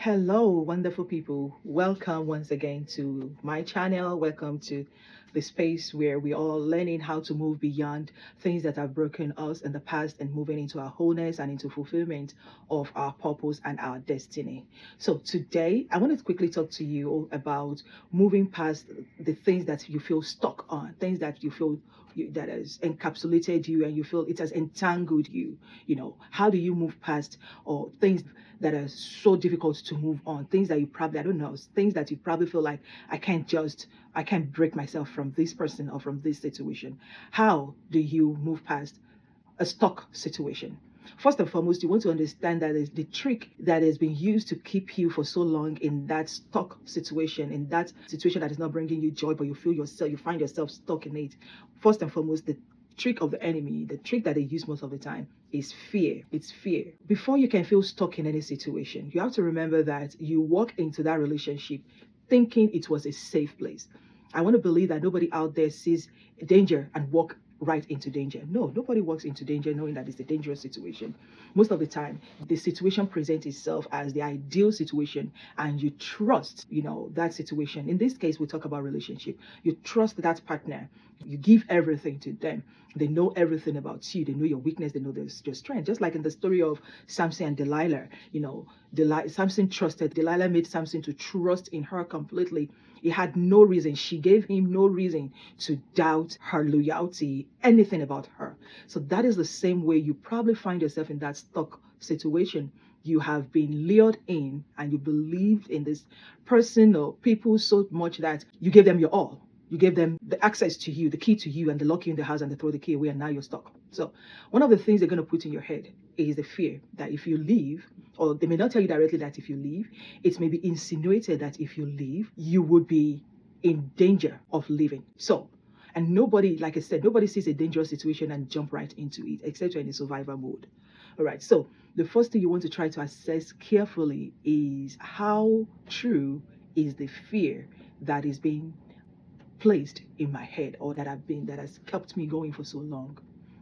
Hello, wonderful people. Welcome once again to my channel. Welcome to the space where we all learning how to move beyond things that have broken us in the past and moving into our wholeness and into fulfillment of our purpose and our destiny. So today, I want to quickly talk to you about moving past the things that you feel stuck on, things that you feel that has encapsulated you and you feel it has entangled you. How do you move past or things that are so difficult to move on, things that you probably, I don't know, things that you probably feel like I can't break myself from this person or from this situation. How do you move past a stuck situation? First and foremost, you want to understand that is the trick that has been used to keep you for so long in that stuck situation, in that situation that is not bringing you joy, but you find yourself stuck in it. First and foremost, the trick of the enemy, the trick that they use most of the time is fear. It's fear. Before you can feel stuck in any situation, you have to remember that you walk into that relationship thinking it was a safe place. I want to believe that nobody out there sees danger and walk right into danger. No, nobody walks into danger knowing that it's a dangerous situation. Most of the time, the situation presents itself as the ideal situation, and you trust, that situation. In this case, we talk about relationship. You trust that partner. You give everything to them. They know everything about you. They know your weakness. They know your strength. Just like in the story of Samson and Delilah, Samson trusted. Delilah made Samson to trust in her completely. He had no reason. She gave him no reason to doubt her loyalty, anything about her. So that is the same way you probably find yourself in that stuck situation. You have been lured in and you believed in this person or people so much that you gave them your all. You gave them the access to you, the key to you, and they lock you in the house and they throw the key away, and now you're stuck. So one of the things they're going to put in your head is the fear that if you leave, or they may not tell you directly that if you leave, it may be insinuated that if you leave, you would be in danger of leaving. So, and nobody, like I said, nobody sees a dangerous situation and jump right into it, except you're in a survival mode. All right. So the first thing you want to try to assess carefully is how true is the fear that is being placed in my head or that has kept me going for so long.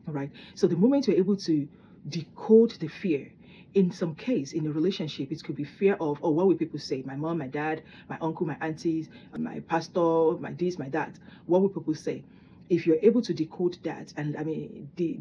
All right. So the moment you're able to decode the fear, in some case in a relationship, it could be fear of, oh, what will people say? My mom, my dad, my uncle, my aunties, my pastor, my this, my that. What will people say? If you're able to decode that and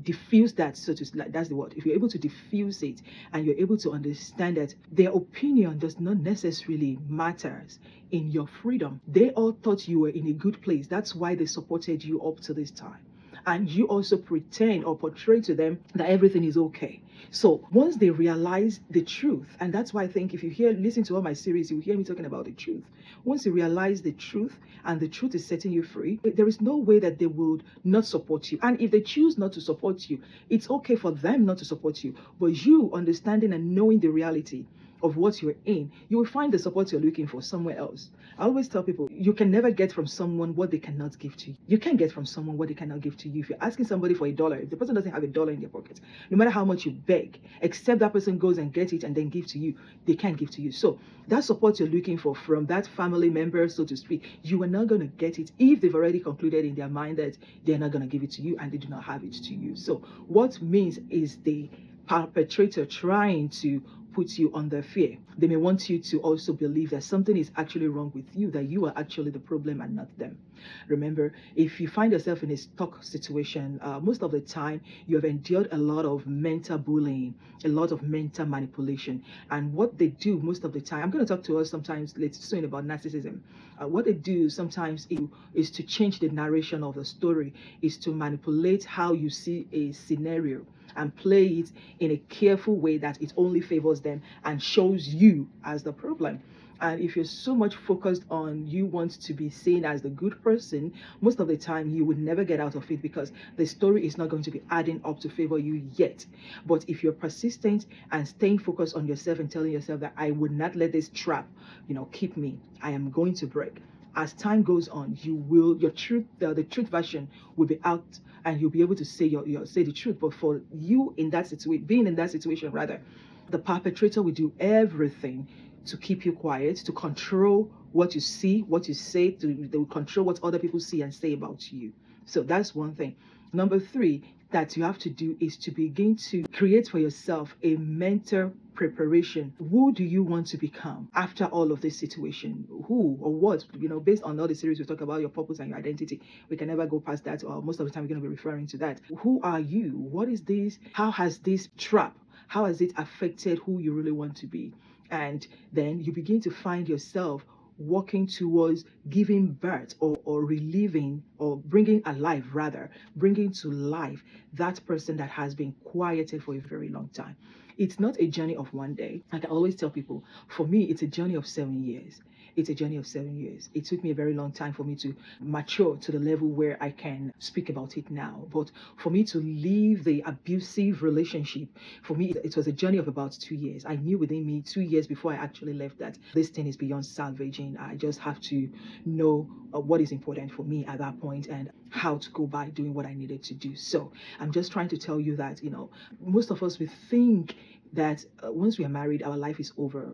diffuse that, so to like, that's the word. If you're able to diffuse it and you're able to understand that their opinion does not necessarily matters in your freedom. They all thought you were in a good place. That's why they supported you up to this time. And you also pretend or portray to them that everything is okay. So once they realize the truth, and that's why I think if you listen to all my series, you hear me talking about the truth. Once you realize the truth and the truth is setting you free, there is no way that they would not support you. And if they choose not to support you, it's okay for them not to support you. But you understanding and knowing the reality of what you're in, you will find the support you're looking for somewhere else. I always tell people, you can never get from someone what they cannot give to you. You can't get from someone what they cannot give to you. If you're asking somebody for $1, if the person doesn't have $1 in their pocket, no matter how much you beg, except that person goes and gets it and then give to you, they can't give to you. So that support you're looking for from that family member, so to speak, you are not going to get it if they've already concluded in their mind that they're not going to give it to you and they do not have it to you. So what means is the perpetrator trying to put you under fear. They may want you to also believe that something is actually wrong with you, that you are actually the problem and not them. Remember, if you find yourself in a stuck situation, most of the time you have endured a lot of mental bullying, a lot of mental manipulation. And what they do most of the time, I'm going to talk to us sometimes later soon about narcissism. What they do sometimes is to change the narration of the story, is to manipulate how you see a scenario and play it in a careful way that it only favors them and shows you as the problem. And if you're so much focused on you want to be seen as the good person, most of the time you would never get out of it because the story is not going to be adding up to favor you yet. But if you're persistent and staying focused on yourself and telling yourself that I would not let this trap, keep me, I am going to break. As time goes on, your truth, the truth version will be out, and you'll be able to say say the truth. But for you in that situation, being in that situation rather, the perpetrator will do everything to keep you quiet, to control what you see, what you say, they will control what other people see and say about you. So that's one thing. Number three that you have to do is to begin to create for yourself a mental preparation. Who do you want to become after all of this situation? Who or what? Based on all the series we talk about your purpose and your identity, we can never go past that, or most of the time we're going to be referring to that. Who are you? What is this? How has this trap? How has it affected who you really want to be? And then you begin to find yourself working towards giving birth, or relieving, or bringing alive, rather, bringing to life that person that has been quieted for a very long time. It's not a journey of one day. Like I always tell people, for me, it's a journey of 7 years. It's a journey of 7 years. It took me a very long time for me to mature to the level where I can speak about it now. But for me to leave the abusive relationship, for me, it was a journey of about 2 years. I knew within me 2 years before I actually left that this thing is beyond salvaging. I just have to know what is important for me at that point and how to go by doing what I needed to do. So I'm just trying to tell you that, most of us, we think that once we are married, our life is over.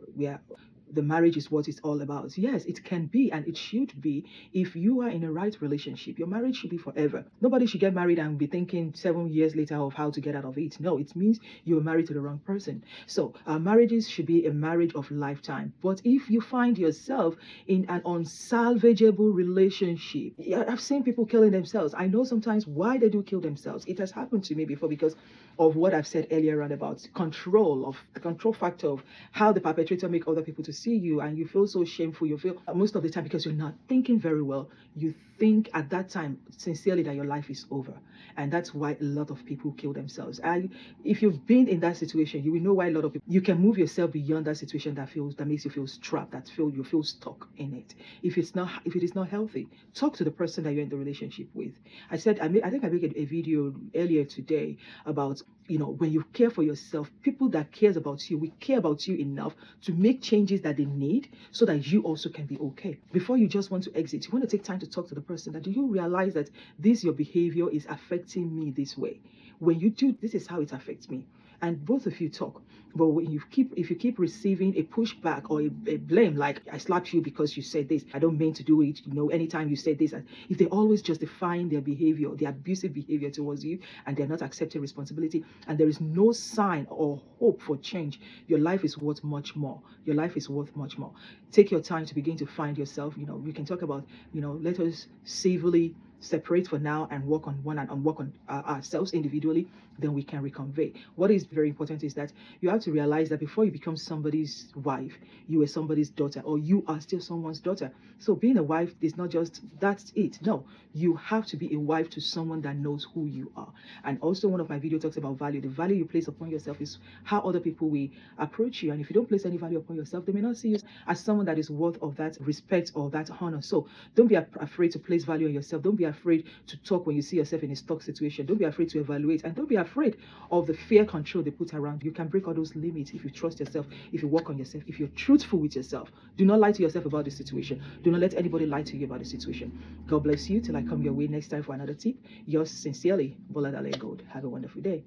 The marriage is what it's all about. Yes, it can be and it should be. If you are in a right relationship, your marriage should be forever. Nobody should get married and be thinking 7 years later of how to get out of it. No, it means you're married to the wrong person. So marriages should be a marriage of lifetime. But if you find yourself in an unsalvageable relationship, I've seen people killing themselves. I know sometimes why they do kill themselves. It has happened to me before because of what I've said earlier on about the control factor of how the perpetrator make other people to see you, and you feel so shameful. You feel most of the time, because you're not thinking very well, you think at that time sincerely that your life is over, and that's why a lot of people kill themselves. And if you've been in that situation, you will know why a lot of people. You can move yourself beyond that situation that makes you feel trapped, you feel stuck in it. If it is not healthy, talk to the person that you're in the relationship with. I think I made a video earlier today about, when you care for yourself, people that cares about you, we care about you enough to make changes that they need so that you also can be okay. Before you just want to exit, you want to take time to talk to the person. That do you realize that your behavior is affecting me this way? When you do, this is how it affects me. And both of you talk. But if you keep receiving a pushback or a blame, like I slapped you because you said this, I don't mean to do it, anytime you say this, if they always justifying their behavior, their abusive behavior towards you, and they're not accepting responsibility, and there is no sign or hope for change, your life is worth much more. Your life is worth much more. Take your time to begin to find yourself. We can talk about, let us civilly separate for now and work on ourselves individually, then we can reconvey. What is very important is that you have to realize that before you become somebody's wife, you were somebody's daughter, or you are still someone's daughter. So being a wife is not just that's it. No, you have to be a wife to someone that knows who you are. And also, one of my videos talks about value. The value you place upon yourself is how other people will approach you. And if you don't place any value upon yourself, they may not see you as someone that is worth of that respect or that honor. So don't be afraid to place value on yourself. Don't be afraid to talk when you see yourself in a stuck situation. Don't be afraid to evaluate, and don't be afraid of the fear control they put around you. You can break all those limits if you trust yourself, if you work on yourself, if you're truthful with yourself. Do not lie to yourself about the situation. Do not let anybody lie to you about the situation. God bless you till I come your way next time for another tip. Yours sincerely, Bola Dale Gold. Have a wonderful day.